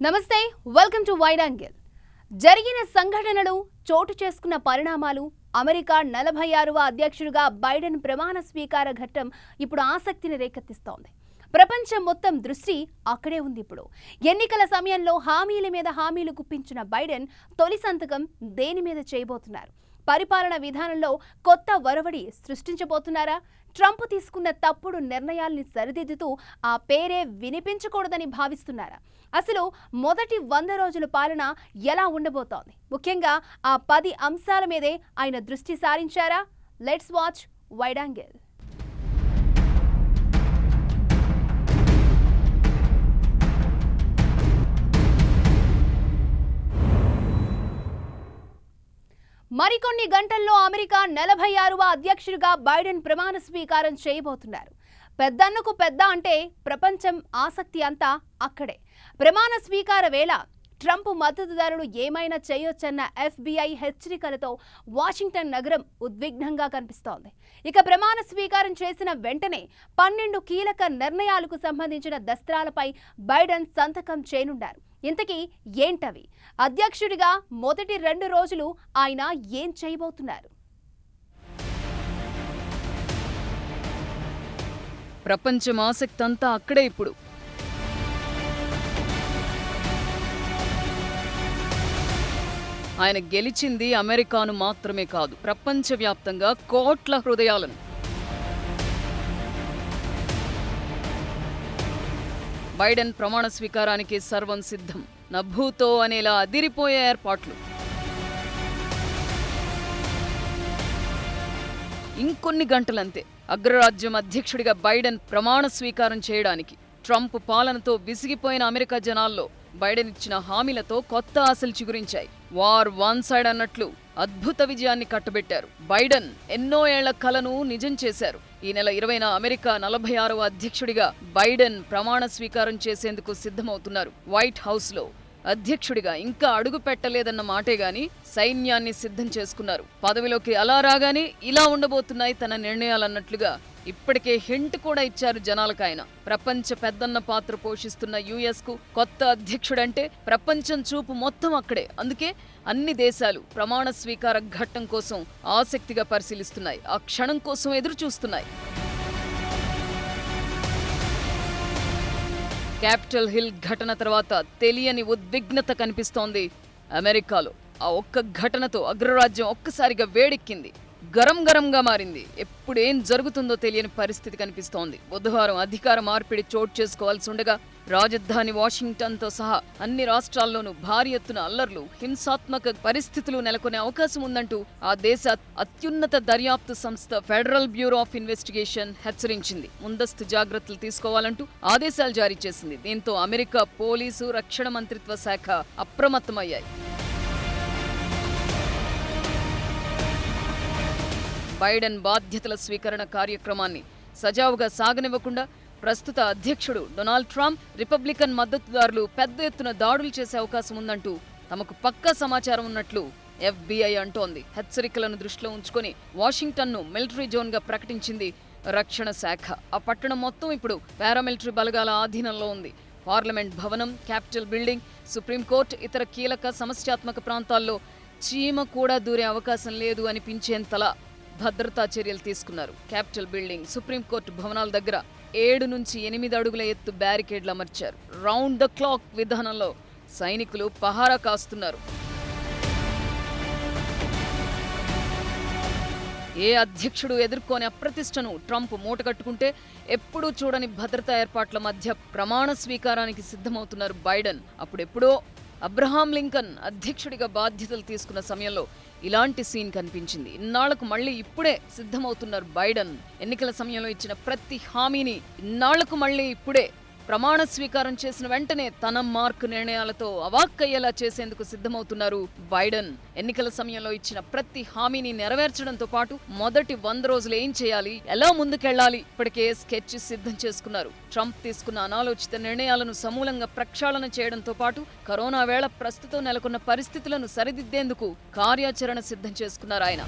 నమస్తే, welcome to wide angle. జరిగిన సంఘటనలు, చోటు చేసుకున్న పరిణామాలు, అమెరికా 46వ అధ్యక్షుడిగా బైడెన్ ప్రమాణ స్వీకార ఘట్టం ఇప్పుడు ఆసక్తిని రేకెత్తిస్తోంది. ప్రపంచం మొత్తం దృష్టి అక్కడే ఉంది. ఇప్పుడు ఎన్నికల సమయంలో హామీల మీద హామీలు గుప్పించిన బైడెన్ తొలి సంతకం దేని మీద చేయబోతున్నారు? పరిపాలన విధానంలో కొత్త వరవడి సృష్టించబోతున్నారా? ట్రంప్ తీసుకున్న తప్పుడు నిర్ణయాల్ని సరిదిద్దుతూ ఆ పేరే వినిపించకూడదని భావిస్తున్నారా? అసలు మొదటి 100 రోజుల పాలన ఎలా ఉండబోతోంది? ముఖ్యంగా ఆ 10 అంశాల మీదే ఆయన దృష్టి సారించారా? Let's watch wide angle. మరికొన్ని గంటల్లో అమెరికా 46వ అధ్యక్షుడిగా బైడెన్ ప్రమాణ స్వీకారం చేయబోతున్నారు. పెద్దన్నకు పెద్ద అంటే ప్రపంచం ఆసక్తి అంతా అక్కడే. ప్రమాణ స్వీకార వేళ ట్రంప్ మద్దతుదారులు ఏమైనా చేయొచ్చన్న FBI హెచ్చరికలతో వాషింగ్టన్ నగరం ఉద్విగ్నంగా కనిపిస్తోంది. ఇక ప్రమాణ స్వీకారం చేసిన వెంటనే 12 కీలక నిర్ణయాలకు సంబంధించిన దస్త్రాలపై బైడెన్ సంతకం చేయనున్నారు. ఇంతకీ ఏంటవి? అధ్యక్షుడిగా మొదటి 2 రోజులు ఆయన ఏం చేయబోతున్నారు? ప్రపంచం ఆసక్తి అంతా అక్కడే. ఇప్పుడు ఆయన గెలిచింది అమెరికాను మాత్రమే కాదు, ప్రపంచవ్యాప్తంగా కోట్ల హృదయాలను. బైడెన్ ప్రమాణ స్వీకారానికి సర్వం సిద్ధం. నభూతో అనేలా అదిరిపోయే ఏర్పాట్లు. ఇంకొన్ని గంటలంతే అగ్రరాజ్యం అధ్యక్షుడిగా బైడెన్ ప్రమాణ స్వీకారం చేయడానికి. ట్రంప్ పాలనతో విసిగిపోయిన అమెరికా జనాల్లో బైడెన్ ఇచ్చిన హామీలతో కొత్త ఆశలు చిగురించాయి. వార్ వన్ సైడ్ అన్నట్లు అద్భుత విజయాన్ని కట్టబెట్టారు. బైడెన్ ఎన్నో ఏళ్ల కలను నిజం చేశారు. ఈ నెల 20న అమెరికా 46వ అధ్యక్షుడిగా బైడెన్ ప్రమాణ స్వీకారం చేసేందుకు సిద్ధమవుతున్నారు. వైట్ హౌస్ లో అధ్యక్షుడిగా ఇంకా అడుగు పెట్టలేదన్న మాటే గాని సైన్యాన్ని సిద్ధం చేసుకున్నారు. పదవిలోకి అలా రాగానే ఇలా ఉండబోతున్నాయి తన నిర్ణయాలన్నట్లుగా ఇప్పటికే హింట్ కూడా ఇచ్చారు జనాలకు ఆయన. ప్రపంచ పెద్దన్న పాత్ర పోషిస్తున్న US కు కొత్త అధ్యక్షుడంటే ప్రపంచం చూపు మొత్తం అక్కడే. అందుకే అన్ని దేశాలు ప్రమాణ స్వీకార ఘట్టం కోసం ఆసక్తిగా పరిశీలిస్తున్నాయి, ఆ క్షణం కోసం ఎదురు చూస్తున్నాయి. క్యాపిటల్ హిల్ ఘటన తర్వాత తెలియని ఉద్విగ్నత కనిపిస్తోంది అమెరికాలో. ఆ ఒక్క ఘటనతో అగ్రరాజ్యం ఒక్కసారిగా వేడెక్కింది, గరంగా మారింది. ఎప్పుడేం జరుగుతుందో తెలియని పరిస్థితి కనిపిస్తోంది. బుధవారం అధికార మార్పిడి చోటు చేసుకోవాల్సి ఉండగా రాజధాని వాషింగ్టన్తో సహా అన్ని రాష్ట్రాల్లోనూ భారీ ఎత్తున అల్లర్లు, హింసాత్మక పరిస్థితులు నెలకొనే అవకాశం ఉందంటూ ఆ దేశ అత్యున్నత దర్యాప్తు సంస్థ ఫెడరల్ బ్యూరో ఆఫ్ ఇన్వెస్టిగేషన్ హెచ్చరించింది. ముందస్తు జాగ్రత్తలు తీసుకోవాలంటూ ఆదేశాలు జారీ చేసింది. దీంతో అమెరికా పోలీసు, రక్షణ మంత్రిత్వ శాఖ అప్రమత్తమయ్యాయి. బైడెన్ బాధ్యతల స్వీకరణ కార్యక్రమాన్ని సజావుగా సాగనివ్వకుండా ప్రస్తుత అధ్యక్షుడు డొనాల్డ్ ట్రంప్, రిపబ్లికన్ మద్దతుదారులు పెద్ద ఎత్తున దాడులు చేసే అవకాశం ఉందంటూ తమకు పక్కా సమాచారం ఉన్నట్లు FBI అంటోంది. హెచ్చరికలను దృష్టిలో ఉంచుకొని వాషింగ్టన్ను మిలిటరీ జోన్గా ప్రకటించింది రక్షణ శాఖ. ఆ పట్టణం మొత్తం ఇప్పుడు పారామిలిటరీ బలగాల ఆధీనంలో ఉంది. పార్లమెంట్ భవనం, క్యాపిటల్ బిల్డింగ్, సుప్రీంకోర్టు, ఇతర కీలక సమస్యాత్మక ప్రాంతాల్లో చీమ కూడా దూరే అవకాశం లేదు అనిపించేంతలా భద్రతా చర్యలు తీసుకున్నారు. క్యాపిటల్ బిల్డింగ్, సుప్రీంకోర్టు భవనాల దగ్గర 7 నుంచి 8 అడుగుల ఎత్తు బ్యారికేడ్లు అమర్చారు. రౌండ్ ద క్లాక్ విధానంలో సైనికులు పహారా కాస్తున్నారు. ఏ అధ్యక్షుడు ఎదుర్కోని అప్రతిష్టను ట్రంప్ మూటగట్టుకుంటే ఎప్పుడూ చూడని భద్రతా ఏర్పాట్ల మధ్య ప్రమాణ స్వీకారానికి సిద్ధమవుతున్నారు బైడెన్. అప్పుడెప్పుడో అబ్రహాం లింకన్ అధ్యక్షుడిగా బాధ్యతలు తీసుకున్న సమయంలో ఇలాంటి సీన్ కనిపించింది. ఇన్నాళ్లకు మళ్లీ ఇప్పుడే సిద్ధమవుతున్నారు బైడెన్. ఎన్నికల సమయంలో ఇచ్చిన ప్రతి హామీని ఇన్నాళ్లకు మళ్లీ ఇప్పుడే ప్రమాణ స్వీకారం చేసిన వెంటనే తన మార్కు నిర్ణయాలతో అవాక్కయ్యేలా చేసేందుకు సిద్ధమవుతున్నారు బైడెన్. ఎన్నికల సమయంలో ఇచ్చిన ప్రతి హామీని నెరవేర్చడంతో పాటు మొదటి 100 రోజులు ఏం చేయాలి, ఎలా ముందుకెళ్లాలి ఇప్పటికే స్కెచ్ సిద్ధం చేసుకున్నారు. ట్రంప్ తీసుకున్న అనాలోచిత నిర్ణయాలను సమూలంగా ప్రక్షాళన చేయడంతో పాటు కరోనా వేళ ప్రస్తుతం నెలకొన్న పరిస్థితులను సరిదిద్దేందుకు కార్యాచరణ సిద్ధం చేసుకున్నారు ఆయన.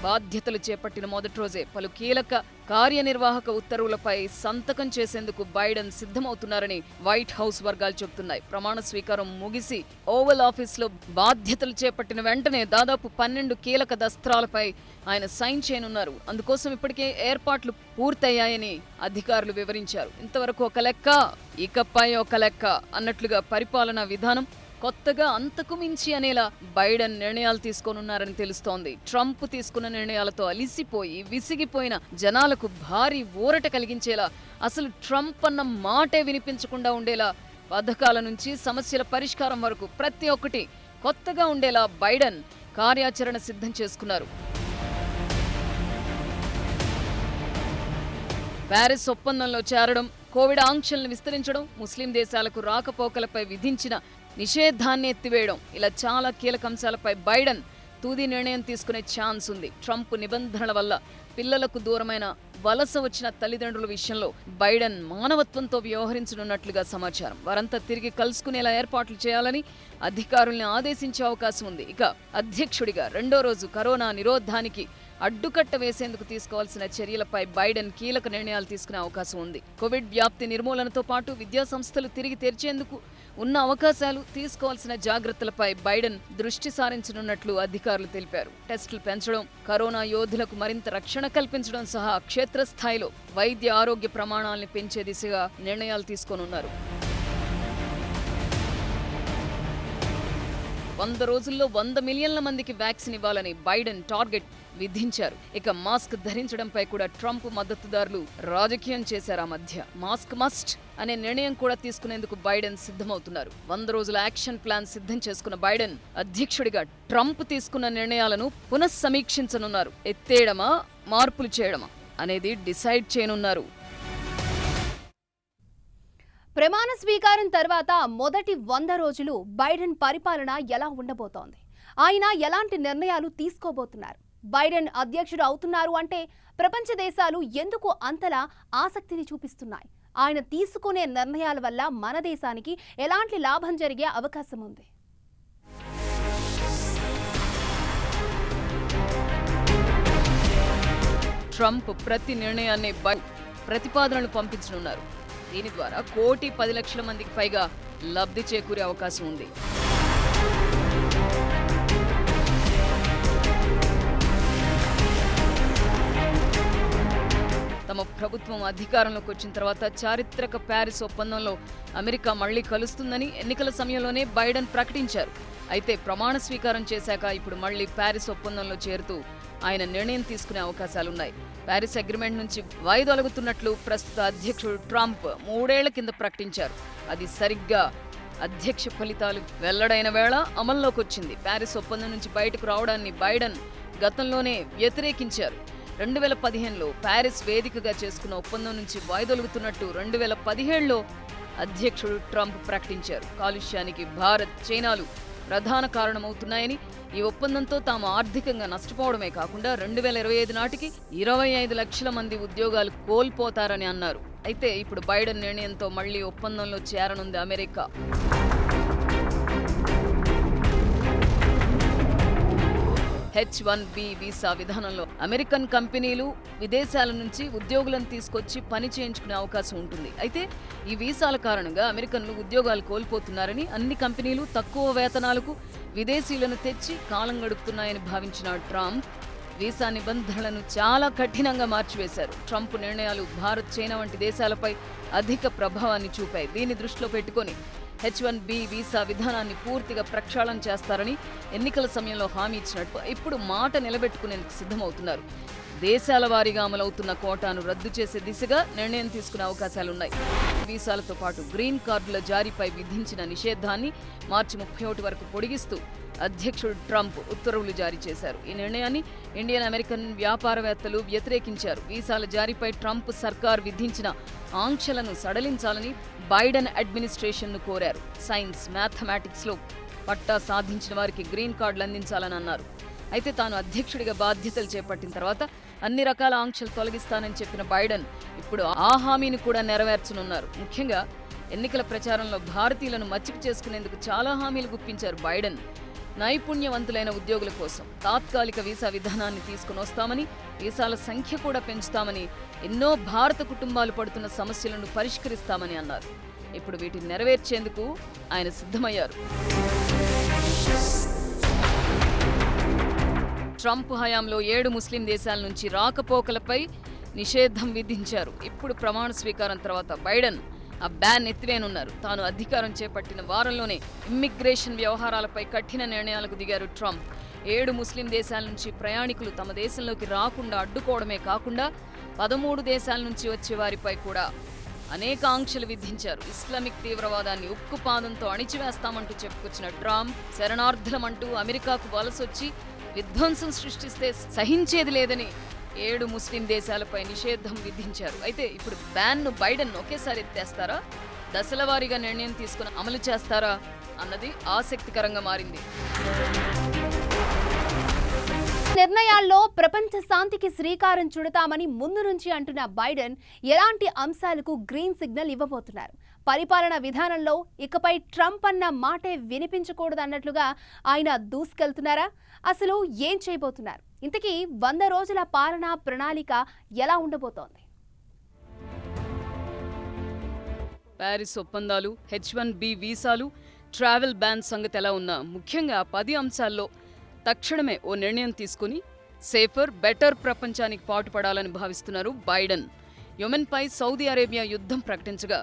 బాధ్యతలు చేపట్టిన మొదటి రోజే పలు కీలక కార్యనిర్వాహక ఉత్తర్వులపై సంతకం చేసేందుకు బైడెన్ సిద్ధమవుతున్నారని వైట్ హౌస్ వర్గాలు చెబుతున్నాయి. ప్రమాణ స్వీకారం ముగిసి ఓవల్ ఆఫీసులో బాధ్యతలు చేపట్టిన వెంటనే దాదాపు 12 కీలక దస్త్రాలపై ఆయన సైన్ చేయనున్నారు. అందుకోసం ఇప్పటికే ఏర్పాట్లు పూర్తయ్యాయని అధికారులు వివరించారు. ఇంతవరకు ఒక లెక్క, ఇకపై ఒక లెక్క అన్నట్లుగా పరిపాలనా విధానం కొత్తగా అంతకు మించి అనేలా బైడెన్ నిర్ణయాలు తీసుకోనున్నారని తెలుస్తోంది. ట్రంప్ తీసుకున్న నిర్ణయాలతో అలిసిపోయి విసిగిపోయిన జనాలకు భారీ ఊరట కలిగించేలా, అసలు ట్రంప్ అన్న మాటే వినిపించకుండా ఉండేలా, పథకాల నుంచి సమస్యల పరిష్కారం వరకు ప్రతి ఒక్కటి కొత్తగా ఉండేలా బైడెన్ కార్యాచరణ సిద్ధం చేసుకున్నారు. ప్యారిస్ ఒప్పందంలో చేరడం, కోవిడ్ ఆంక్షలను విస్తరించడం, ముస్లిం దేశాలకు రాకపోకలపై విధించిన నిషేధాన్ని ఎత్తివేయడం, ఇలా చాలా కీలక అంశాలపై బైడెన్ తుది నిర్ణయం తీసుకునే ఛాన్స్ ఉంది. ట్రంప్ నిబంధనల వల్ల పిల్లలకు దూరమైన వలస వచ్చిన తల్లిదండ్రుల విషయంలో బైడెన్ మానవత్వంతో వ్యవహరించనున్నట్లుగా సమాచారం. వారంతా తిరిగి కలుసుకునేలా ఏర్పాట్లు చేయాలని అధికారుల్ని ఆదేశించే అవకాశం ఉంది. ఇక అధ్యక్షుడిగా రెండో రోజు కరోనా నిరోధానికి అడ్డుకట్ట వేసేందుకు తీసుకోవాల్సిన చర్యలపై బైడెన్ కీలక నిర్ణయాలు తీసుకునే అవకాశం ఉంది. కోవిడ్ వ్యాప్తి నిర్మూలనతో పాటు విద్యా సంస్థలు తిరిగి తెరిచేందుకు ఉన్న అవకాశాలు, తీసుకోవాల్సిన జాగ్రత్తలపై బైడెన్ దృష్టి సారించనున్నట్లు అధికారులు తెలిపారు. టెస్టులు పెంచడం, కరోనా యోధులకు మరింత రక్షణ కల్పించడం సహా క్షేత్రస్థాయిలో వైద్య ఆరోగ్య ప్రమాణాలను పెంచే దిశగా నిర్ణయాలు తీసుకోనున్నారు. 100 రోజుల్లో 100 మిలియన్ల మందికి వ్యాక్సిన్ ఇవ్వాలని బైడెన్ టార్గెట్ విధించారు. ఇక మాస్క్ ధరించడంపై కూడా ట్రంప్ మద్దతుదారులు రాజకీయం చేశారు. ఆ మధ్య మాస్క్ మస్ట్ అనే నిర్ణయం కూడా తీసుకునేందుకు బైడెన్ సిద్ధమవుతున్నారు. 100 రోజుల యాక్షన్ ప్లాన్ సిద్ధం చేసుకున్న బైడెన్ అధ్యక్షుడిగా ట్రంప్ తీసుకున్న నిర్ణయాలను పునఃసమీక్షించనున్నారు. ఎత్తేయడమా, మార్పులు చేయడమా అనేది డిసైడ్ చేయనున్నారు. ప్రమాణ స్వీకారం తర్వాత మొదటి 100 రోజులు బైడెన్ పరిపాలన ఎలా ఉండబోతోంది? ఆయన ఎలాంటి నిర్ణయాలు తీసుకోబోతున్నారు? బైడెన్ అధ్యక్షుడు అవుతున్నారు అంటే ప్రపంచ దేశాలు ఎందుకు అంతలా ఆసక్తిని చూపిస్తున్నాయి? ఆయన తీసుకునే నిర్ణయాల వల్ల మన దేశానికి ఎలాంటి లాభం జరిగే అవకాశం ఉంది? ట్రంప్ ప్రతి నిర్ణయాన్ని ప్రతిపాదనలు పంపించనున్నారు. దీని ద్వారా 1,10,00,000 మందికి పైగా లబ్ధి చేకూరే అవకాశం ఉంది. తమ ప్రభుత్వం అధికారంలోకి వచ్చిన తర్వాత చారిత్రక ప్యారిస్ ఒప్పందంలో అమెరికా మళ్లీ కలుస్తుందని ఎన్నికల సమయంలోనే బైడెన్ ప్రకటించారు. అయితే ప్రమాణ స్వీకారం చేశాక ఇప్పుడు మళ్లీ ప్యారిస్ ఒప్పందంలో చేరుతూ ఆయన నిర్ణయం తీసుకునే అవకాశాలున్నాయి. ప్యారిస్ అగ్రిమెంట్ నుంచి వైదొలగుతున్నట్లు ప్రస్తుత అధ్యక్షుడు ట్రంప్ 3 ఏళ్ల కింద ప్రకటించారు. అది సరిగ్గా అధ్యక్ష ఫలితాలు వెల్లడైన వేళ అమల్లోకి వచ్చింది. ప్యారిస్ ఒప్పందం నుంచి బయటకు రావడాన్ని బైడెన్ గతంలోనే వ్యతిరేకించారు. 2015లో ప్యారిస్ వేదికగా చేసుకున్న ఒప్పందం నుంచి వైదొలుగుతున్నట్టు 2017లో అధ్యక్షుడు ట్రంప్ ప్రకటించారు. కాలుష్యానికి భారత్, చైనాలు ప్రధాన కారణమవుతున్నాయని, ఈ ఒప్పందంతో తాము ఆర్థికంగా నష్టపోవడమే కాకుండా 2025 నాటికి 25 లక్షల మంది ఉద్యోగాలు కోల్పోతారని అన్నారు. అయితే ఇప్పుడు బైడెన్ నిర్ణయంతో మళ్లీ ఒప్పందంలో చేరనుంది అమెరికా. H-1B వీసా విధానంలో అమెరికన్ కంపెనీలు విదేశాల నుంచి ఉద్యోగులను తీసుకొచ్చి పని చేయించుకునే అవకాశం ఉంటుంది. అయితే ఈ వీసాల కారణంగా అమెరికన్లు ఉద్యోగాలు కోల్పోతున్నారని, అన్ని కంపెనీలు తక్కువ వేతనాలకు విదేశీయులను తెచ్చి కాలం గడుపుతున్నాయని భావించిన ట్రంప్ వీసా నిబంధనలను చాలా కఠినంగా మార్చివేశారు. ట్రంప్ నిర్ణయాలు భారత్, చైనా వంటి దేశాలపై అధిక ప్రభావాన్ని చూపాయి. దీన్ని దృష్టిలో పెట్టుకొని H-1B వీసా విధానాన్ని పూర్తిగా ప్రక్షాళన చేస్తారని ఎన్నికల సమయంలో హామీ ఇచ్చినట్టు ఇప్పుడు మాట నిలబెట్టుకునేందుకు సిద్ధమవుతున్నారు. దేశాల వారీగా అమలవుతున్న కోటాను రద్దు చేసే దిశగా నిర్ణయం తీసుకునే అవకాశాలున్నాయి. వీసాలతో పాటు గ్రీన్ కార్డుల జారీపై విధించిన నిషేధాన్ని మార్చి 31 వరకు పొడిగిస్తూ అధ్యక్షుడు ట్రంప్ ఉత్తర్వులు జారీ చేశారు. ఈ నిర్ణయాన్ని ఇండియన్ అమెరికన్ వ్యాపారవేత్తలు వ్యతిరేకించారు. వీసాల జారీపై ట్రంప్ సర్కార్ విధించిన ఆంక్షలను సడలించాలని బైడెన్ అడ్మినిస్ట్రేషన్ను కోరారు. సైన్స్, మ్యాథమెటిక్స్లో పట్టా సాధించిన వారికి గ్రీన్ కార్డులు అందించాలని అన్నారు. అయితే తాను అధ్యక్షుడిగా బాధ్యతలు చేపట్టిన తర్వాత అన్ని రకాల ఆంక్షలు తొలగిస్తానని చెప్పిన బైడెన్ ఇప్పుడు ఆ హామీని కూడా నెరవేర్చనున్నారు. ముఖ్యంగా ఎన్నికల ప్రచారంలో భారతీయులను మచ్చిక చేసుకునేందుకు చాలా హామీలు గుప్పించారు బైడెన్. నైపుణ్యవంతులైన ఉద్యోగుల కోసం తాత్కాలిక వీసా విధానాన్ని తీసుకుని వస్తామని, వీసాల సంఖ్య కూడా పెంచుతామని, ఎన్నో భారత కుటుంబాలు పడుతున్న సమస్యలను పరిష్కరిస్తామని అన్నారు. ఇప్పుడు వీటిని నెరవేర్చేందుకు ఆయన సిద్ధమయ్యారు. ట్రంప్ హయాంలో 7 ముస్లిం దేశాల నుంచి రాకపోకలపై నిషేధం విధించారు. ఇప్పుడు ప్రమాణ స్వీకారం తర్వాత బైడెన్ ఆ బ్యాన్ ఎత్తివేనున్నారు. తాను అధికారం చేపట్టిన వారంలోనే ఇమ్మిగ్రేషన్ వ్యవహారాలపై కఠిన నిర్ణయాలకు దిగారు ట్రంప్. 7 ముస్లిం దేశాల నుంచి ప్రయాణికులు తమ దేశంలోకి రాకుండా అడ్డుకోవడమే కాకుండా 13 దేశాల నుంచి వచ్చే వారిపై కూడా అనేక ఆంక్షలు విధించారు. ఇస్లామిక్ తీవ్రవాదాన్ని ఉక్కుపాదంతో అణిచివేస్తామంటూ చెప్పుకొచ్చిన ట్రంప్ శరణార్థులమంటూ అమెరికాకు వలసొచ్చి విధ్వంసం సృష్టిస్తే సహించేది లేదని 7 ముస్లిం దేశాలపై నిషేధం విధించారు. అయితే ఇప్పుడు బ్యాన్ను బైడెన్ ఒకేసారి ఎత్తేస్తారా, దశలవారీగా నిర్ణయం తీసుకుని అమలు చేస్తారా అన్నది ఆసక్తికరంగా మారింది. నిర్ణయాల్లో ప్రపంచ శాంతికి శ్రీకారం చుడతామని ముందు నుంచి అంటున్న బైడెన్ ఎలాంటి అంశాలకు గ్రీన్ సిగ్నల్ ఇవ్వబోతున్నారు? పరిపాలన విధానంలో ఇకపై ట్రంప్ అన్న మాటే వినిపించకూడదన్నట్లుగా ఆయన దూసుకెళ్తున్నారా? అసలు ఏం చేయబోతున్నారు? ఇంతకీ 100 రోజుల పాలనా ప్రణాళిక ఎలా ఉండబోతోంది? ప్యారిస్ ఒప్పందాలు, H1B వీసాలు, ట్రావెల్ బ్యాన్ సంగతి ఎలా ఉన్నా ముఖ్యంగా 10 అంశాల్లో తక్షణమే ఓ నిర్ణయం తీసుకుని సేఫర్, బెటర్ ప్రపంచానికి పాటుపడాలని భావిస్తున్నారు బైడెన్. యెమెన్పై సౌదీ అరేబియా యుద్ధం ప్రకటించగా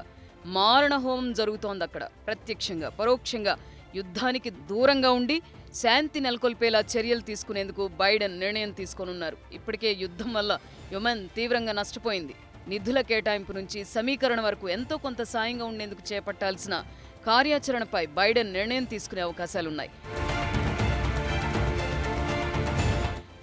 మారణహోమం జరుగుతోంది. అక్కడ ప్రత్యక్షంగా పరోక్షంగా యుద్ధానికి దూరంగా ఉండి శాంతి నెలకొల్పేలా చర్యలు తీసుకునేందుకు బైడెన్ నిర్ణయం తీసుకోనున్నారు. ఇప్పటికే యుద్ధం వల్ల యెమెన్ తీవ్రంగా నష్టపోయింది. నిధుల కేటాయింపు నుంచి సమీకరణ వరకు ఎంతో కొంత సాయంగా ఉండేందుకు చేపట్టాల్సిన కార్యాచరణపై బైడెన్ నిర్ణయం తీసుకునే అవకాశాలున్నాయి.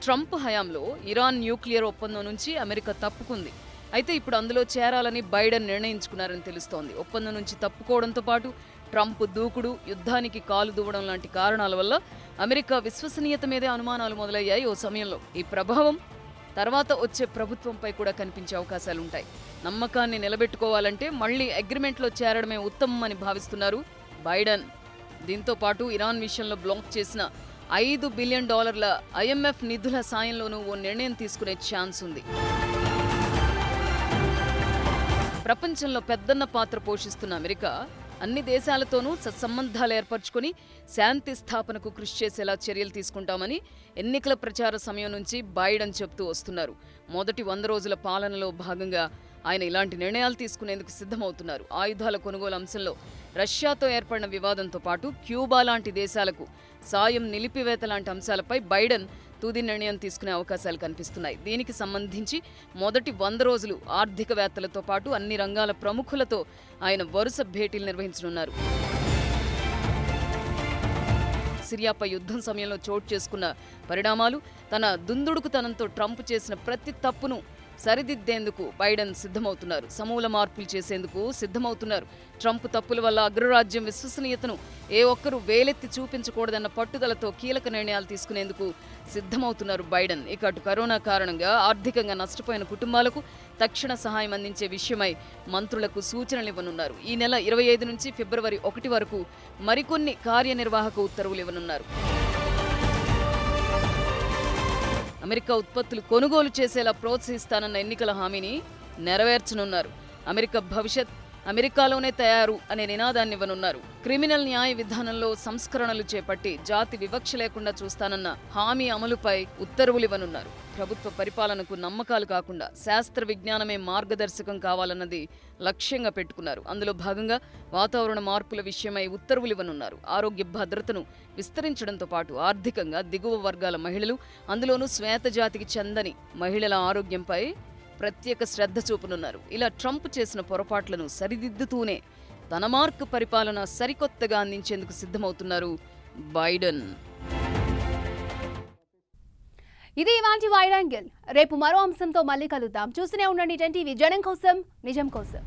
ట్రంప్ హయాంలో ఇరాన్ న్యూక్లియర్ ఒప్పందం నుంచి అమెరికా తప్పుకుంది. అయితే ఇప్పుడు అందులో చేరాలని బైడెన్ నిర్ణయించుకున్నారని తెలుస్తోంది. ఒప్పందం నుంచి తప్పుకోవడంతో పాటు ట్రంప్ దూకుడు, యుద్ధానికి కాలు దువ్వడం లాంటి కారణాల వల్ల అమెరికా విశ్వసనీయత మీదే అనుమానాలు మొదలయ్యాయి ఓ సమయంలో. ఈ ప్రభావం తర్వాత వచ్చే ప్రభుత్వంపై కూడా కనిపించే అవకాశాలుంటాయి. నమ్మకాన్ని నిలబెట్టుకోవాలంటే మళ్లీ అగ్రిమెంట్లో చేరడమే ఉత్తమం అని భావిస్తున్నారు బైడెన్. దీంతో పాటు ఇరాన్ విషయంలో బ్లాక్ చేసిన $5 బిలియన్ IMF నిధుల సాయంలోనూ ఓ నిర్ణయం తీసుకునే ఛాన్స్ ఉంది. ప్రపంచంలో పెద్దన్న పాత్ర పోషిస్తున్న అమెరికా అన్ని దేశాలతోనూ సత్సంబంధాలు ఏర్పరచుకుని శాంతి స్థాపనకు కృషి చేసేలా చర్యలు తీసుకుంటామని ఎన్నికల ప్రచార సమయం నుంచి బైడెన్ చెబుతూ వస్తున్నారు. మొదటి 100 రోజుల పాలనలో భాగంగా ఆయన ఇలాంటి నిర్ణయాలు తీసుకునేందుకు సిద్ధమవుతున్నారు. ఆయుధాల కొనుగోలు అంశంలో రష్యాతో ఏర్పడిన వివాదంతో పాటు క్యూబా లాంటి దేశాలకు సాయం నిలిపివేత లాంటి అంశాలపై బైడెన్ తుది నిర్ణయం తీసుకునే అవకాశాలు కనిపిస్తున్నాయి. దీనికి సంబంధించి మొదటి 100 రోజులు ఆర్థికవేత్తలతో పాటు అన్ని రంగాల ప్రముఖులతో ఆయన వరుస భేటీలు నిర్వహించనున్నారు. సిరియాపై యుద్ధం సమయంలో చోటు చేసుకున్న పరిణామాలు, తన దుందుడుకుతనంతో ట్రంప్ చేసిన ప్రతి తప్పును సరిదిద్దేందుకు బైడెన్ సిద్ధమవుతున్నారు. సమూల మార్పులు చేసేందుకు సిద్ధమవుతున్నారు. ట్రంప్ తప్పుల వల్ల అగ్రరాజ్యం విశ్వసనీయతను ఏ ఒక్కరూ వేలెత్తి చూపించకూడదన్న పట్టుదలతో కీలక నిర్ణయాలు తీసుకునేందుకు సిద్ధమవుతున్నారు బైడెన్. ఇక అటు కరోనా కారణంగా ఆర్థికంగా నష్టపోయిన కుటుంబాలకు తక్షణ సహాయం అందించే విషయమై మంత్రులకు సూచనలు ఇవ్వనున్నారు. ఈ నెల 25 నుంచి ఫిబ్రవరి 1 వరకు మరికొన్ని కార్యనిర్వాహక ఉత్తర్వులు ఇవ్వనున్నారు. అమెరికా ఉత్పత్తులు కొనుగోలు చేసేలా ప్రోత్సహిస్తానన్న ఎన్నికల హామీని నెరవేర్చనున్నారు. అమెరికా భవిష్యత్ అమెరికాలోనే తయారు అనే నినాదాన్ని ఇవ్వనున్నారు. క్రిమినల్ న్యాయ విధానంలో సంస్కరణలు చేపట్టి జాతి వివక్ష లేకుండా చూస్తానన్న హామీ అమలుపై ఉత్తర్వులు ఇవ్వనున్నారు. ప్రభుత్వ పరిపాలనకు నమ్మకాలు కాకుండా శాస్త్ర విజ్ఞానమే మార్గదర్శకం కావాలన్నది లక్ష్యంగా పెట్టుకున్నారు. అందులో భాగంగా వాతావరణ మార్పుల విషయమై ఉత్తర్వులు ఇవ్వనున్నారు. ఆరోగ్య భద్రతను విస్తరించడంతో పాటు ఆర్థికంగా దిగువ వర్గాల మహిళలు, అందులోనూ శ్వేత జాతికి చెందని మహిళల ఆరోగ్యంపై ప్రత్యేక శ్రద్ధ చూపనున్నారు. ఇలా ట్రంప్ చేసిన పొరపాట్లను సరిదిద్దుతూనే తన మార్క్ పరిపాలన సరికొత్తగా అందించేందుకు సిద్ధమవుతున్నారు బైడెన్. ఇది ఇవాల్టి వైడ్ యాంగిల్. రేపు మరో అంశంతో మళ్ళీ కలుద్దాం. చూస్తూనే ఉండండి 10 టీవీ, జనం కోసం నిజం కోసం.